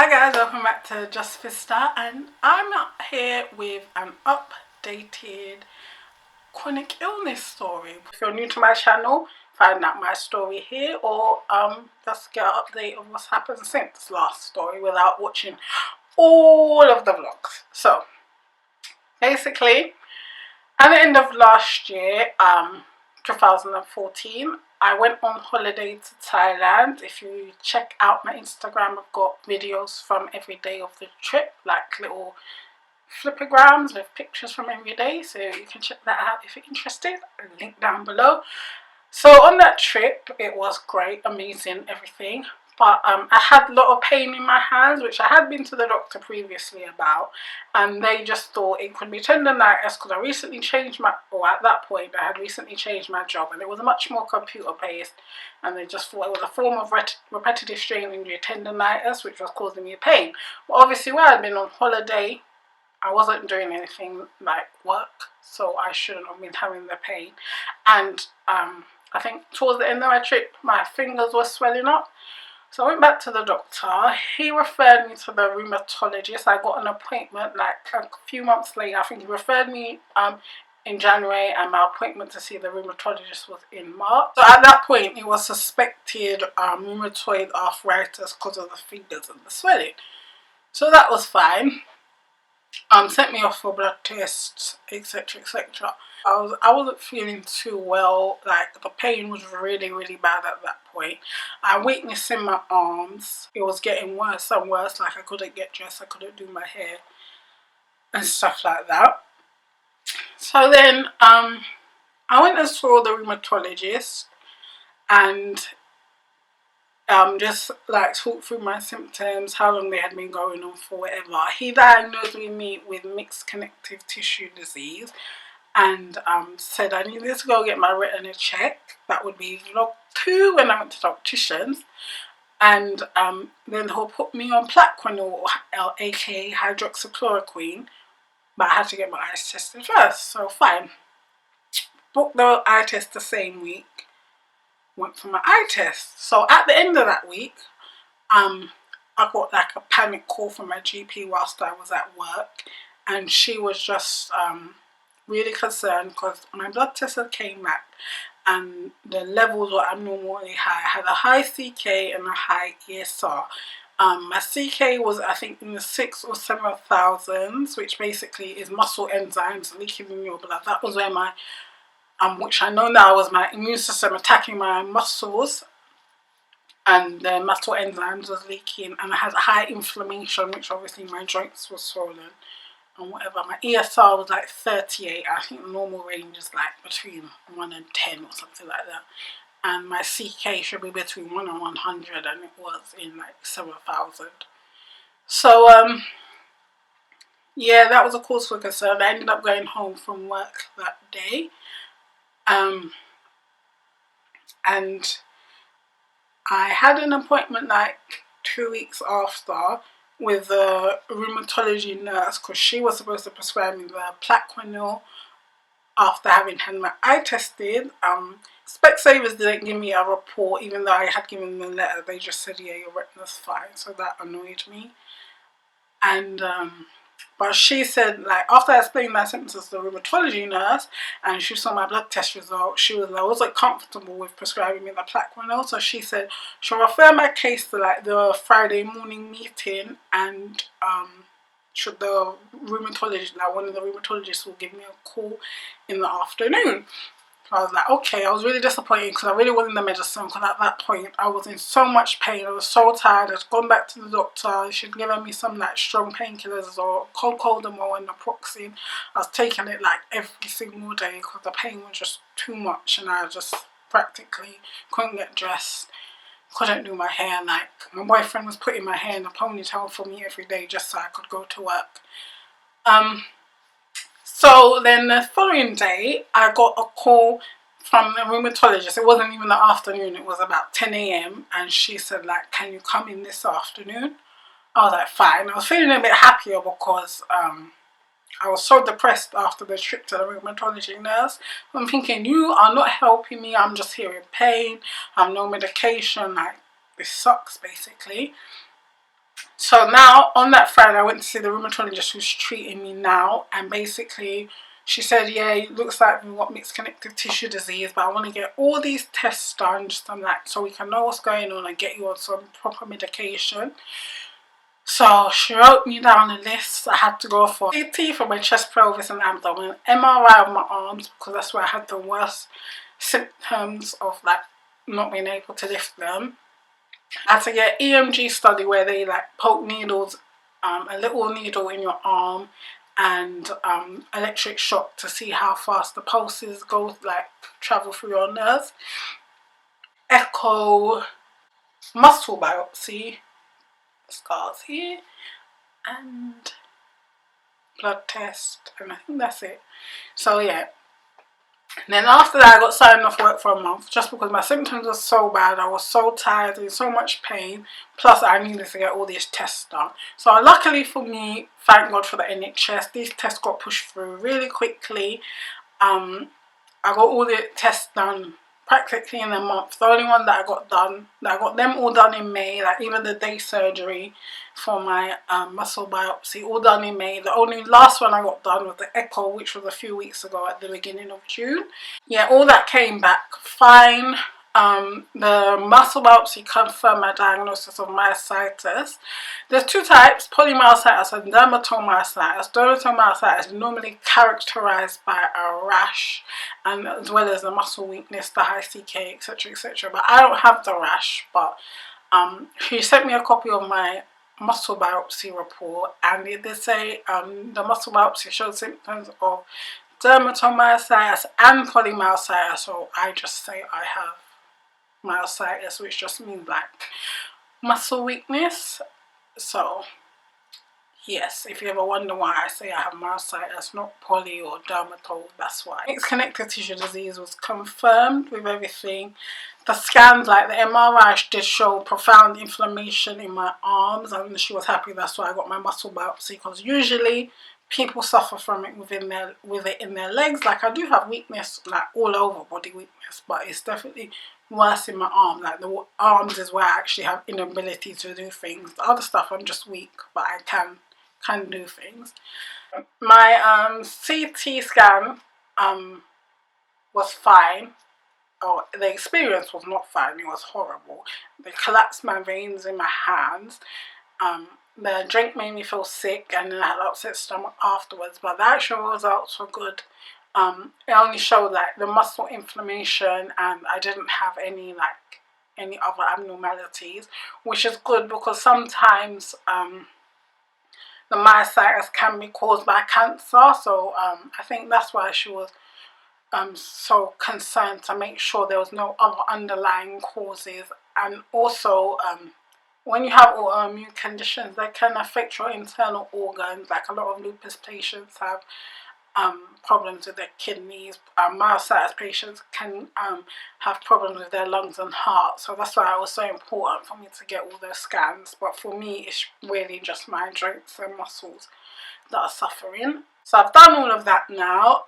Hi guys, welcome back to Just Fizzstah, and I'm here with an updated chronic illness story. If you're new to my channel, find out my story here, or just get an update of what's happened since last story without watching all of the vlogs. So basically, at the end of last year, 2014, I went on holiday to Thailand. If you check out my Instagram, I've got videos from every day of the trip, like little flipograms with pictures from every day, so you can check that out if you're interested. Link down below. So on that trip, it was great, amazing, everything. But I had a lot of pain in my hands, which I had been to the doctor previously about, and they just thought it could be tendonitis because I recently changed my, or at that point I had recently changed my job, and it was much more computer based, and they just thought it was a form of repetitive strain injury tendonitis, which was causing me pain. But obviously where I'd been on holiday, I wasn't doing anything like work, so I shouldn't have been having the pain. And I think towards the end of my trip, my fingers were swelling up. So I went back to the doctor. He referred me to the rheumatologist. I got an appointment like a few months later. I think he referred me in January, and my appointment to see the rheumatologist was in March. So at that point, it was suspected rheumatoid arthritis because of the fingers and the swelling. So that was fine. Sent me off for blood tests, etc, etc. I wasn't feeling too well. Like, the pain was really bad at that point. I had weakness in my arms. It was getting worse and worse. Like, I couldn't get dressed, I couldn't do my hair and stuff like that. So then I went and saw the rheumatologist and just like talk through my symptoms, how long they had been going on for, whatever. He diagnosed me with mixed connective tissue disease, and said I needed to go get my retina checked. That would be vlog 2 when I went to the opticians. And then he'll put me on Plaquenil, aka hydroxychloroquine, but I had to get my eyes tested first. So fine, booked the eye test the same week. Went for my eye test. So at the end of that week, I got like a panic call from my GP whilst I was at work, and she was just really concerned because my blood test had came back and the levels were abnormally high. I had a high CK and a high ESR. My CK was, I think, in the 6 or 7 thousands, which basically is muscle enzymes leaking in your blood. That was where my which I know now was my immune system attacking my muscles, and the muscle enzymes was leaking, and I had high inflammation, which obviously my joints were swollen and whatever. My ESR was like 38. I think the normal range is like between 1 and 10 or something like that, and my CK should be between 1 and 100, and it was in like 7,000. So yeah, that was a cause for concern. I ended up going home from work that day. And I had an appointment like 2 weeks after with a rheumatology nurse, because she was supposed to prescribe me the Plaquenil after having had my eye tested. Specsavers didn't give me a report, even though I had given them the letter. They just said, yeah, your retina's fine. So that annoyed me. And but she said, like, after I explained my symptoms to the rheumatology nurse and she saw my blood test results, she was like, I wasn't comfortable with prescribing me the Plaquenil, so she said she'll refer my case to like the Friday morning meeting, and should the rheumatologist, like one of the rheumatologists, will give me a call in the afternoon. I was like, okay. I was really disappointed because I really wanted the medicine, because at that point I was in so much pain. I was so tired. I'd gone back to the doctor. She'd given me some like strong painkillers or Cocodamol and naproxen. I was taking it like every single day because the pain was just too much, and I just practically couldn't get dressed, couldn't do my hair. Like, my boyfriend was putting my hair in a ponytail for me every day just so I could go to work. So then the following day, I got a call from the rheumatologist. It wasn't even the afternoon, it was about 10 AM, and she said, like, can you come in this afternoon? I was like, fine. I was feeling a bit happier because I was so depressed after the trip to the rheumatology nurse. I'm thinking, you are not helping me. I'm just here in pain. I have no medication. Like, this sucks, basically. So now on that Friday I went to see the rheumatologist who's treating me now, and basically she said, yeah, it looks like we've got mixed connective tissue disease, but I want to get all these tests done, just on that, so we can know what's going on and get you on some proper medication. So she wrote me down a list. I had to go for CT for my chest, pelvis and abdomen, MRI of my arms because that's where I had the worst symptoms of like not being able to lift them. I had to get EMG study where they like poke needles, a little needle in your arm, and electric shock to see how fast the pulses go, like travel through your nerves. Echo, muscle biopsy, scars here, and blood test, and I think that's it. So yeah. And then after that I got signed off work for a month just because my symptoms were so bad. I was so tired, in so much pain, plus I needed to get all these tests done. So luckily for me, thank God for the NHS, these tests got pushed through really quickly. I got all the tests done practically in a month. The only one that I got done, I got them all done in May, like even the day surgery for my muscle biopsy, all done in May. The only last one I got done was the echo, which was a few weeks ago at the beginning of June. Yeah, all that came back fine. The muscle biopsy confirmed my diagnosis of myositis. There's two types, polymyositis and dermatomyositis. Dermatomyositis is normally characterized by a rash, and as well as the muscle weakness, the high CK, etc, etc. But I don't have the rash, but she sent me a copy of my muscle biopsy report, and it did say the muscle biopsy showed symptoms of dermatomyositis and polymyositis, so I just say I have myositis, which just means like muscle weakness. So yes, if you ever wonder why I say I have myositis, not poly or dermato, that's why. Mixed connective tissue disease was confirmed with everything. The scans, like the MRI, did show profound inflammation in my arms, and she was happy that's why I got my muscle biopsy, because usually people suffer from it with it in their legs. Like I do have weakness like all over body weakness, but it's definitely worse in my arm. Like the arms is where I actually have inability to do things. The other stuff I'm just weak, but I can do things. My CT scan was fine. Oh, the experience was not fine, it was horrible. They collapsed my veins in my hands. The drink made me feel sick, and then I had upset stomach afterwards, but the actual results were good. It only showed like the muscle inflammation, and I didn't have any other abnormalities, which is good because sometimes the myositis can be caused by cancer. So I think that's why she was so concerned to make sure there was no other underlying causes. And also when you have autoimmune conditions, they can affect your internal organs. Like a lot of lupus patients have problems with their kidneys. Myositis patients can have problems with their lungs and heart. So that's why it was so important for me to get all those scans. But for me, it's really just my joints and muscles that are suffering. So I've done all of that now.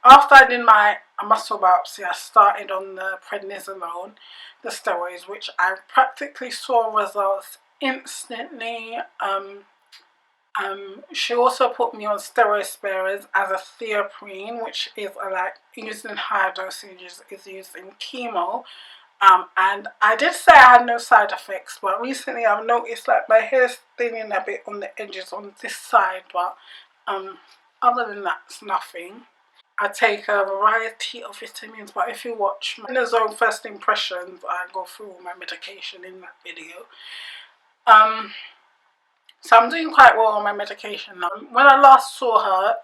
After I did my muscle biopsy, I started on the prednisolone, the steroids, which I practically saw results instantly. She also put me on steroid sparers as a theoprene, which is like used in higher dosages, is used in chemo. And I did say I had no side effects, but recently I've noticed like my hair's thinning a bit on the edges on this side, but other than that, it's nothing. I take a variety of vitamins, but if you watch my Zone First Impressions, I go through all my medication in that video. So I'm doing quite well on my medication now. When I last saw her,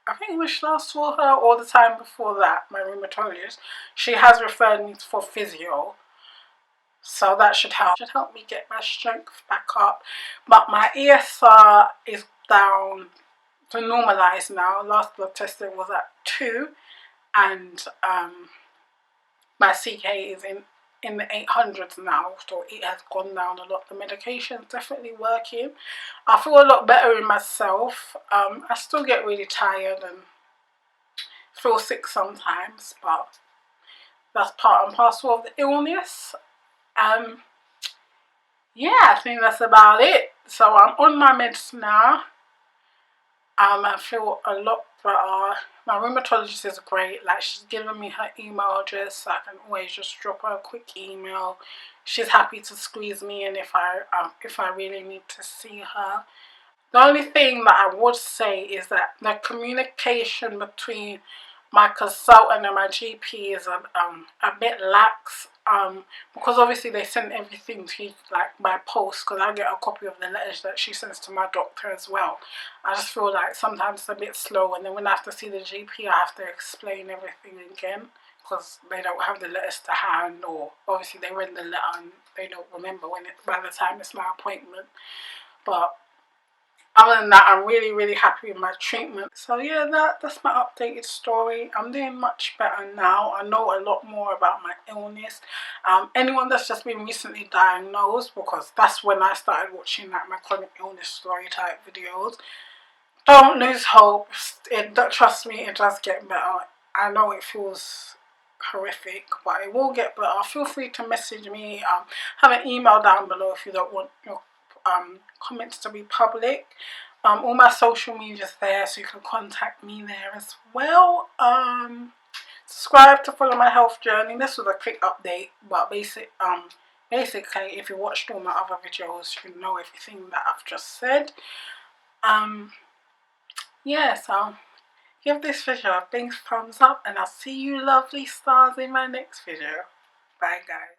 I think when I last saw her or the time before that, my rheumatologist, she has referred me for physio. So that should help me get my strength back up. But my ESR is down to normalized now. Last blood testing was at 2, and my CK is in the 800s now, so it has gone down a lot. The medication is definitely working. I feel a lot better in myself. I still get really tired and feel sick sometimes, but that's part and parcel of the illness. Yeah, I think that's about it. So I'm on my meds now. I feel a lot better. My rheumatologist is great. Like, she's given me her email address, so I can always just drop her a quick email. She's happy to squeeze me in if I really need to see her. The only thing that I would say is that the communication between my consultant and my GP is a bit lax, because obviously they send everything to you like by post, because I get a copy of the letters that she sends to my doctor as well. I just feel like sometimes it's a bit slow, and then when I have to see the GP I have to explain everything again, because they don't have the letters to hand, or obviously they read the letter and they don't remember by the time it's my appointment. But other than that, I'm really happy with my treatment. So yeah, that's my updated story. I'm doing much better now. I know a lot more about my illness. Anyone that's just been recently diagnosed, because that's when I started watching like my chronic illness story type videos, don't lose hope. Trust me, it does get better. I know it feels horrific, but it will get better. Feel free to message me. Have an email down below if you don't want your comments to be public. All my social media's there, so you can contact me there as well. Subscribe to follow my health journey. This was a quick update, but basically, if you watched all my other videos, you know everything that I've just said. Yeah, so give this video a big thumbs up, and I'll see you lovely stars in my next video. Bye guys.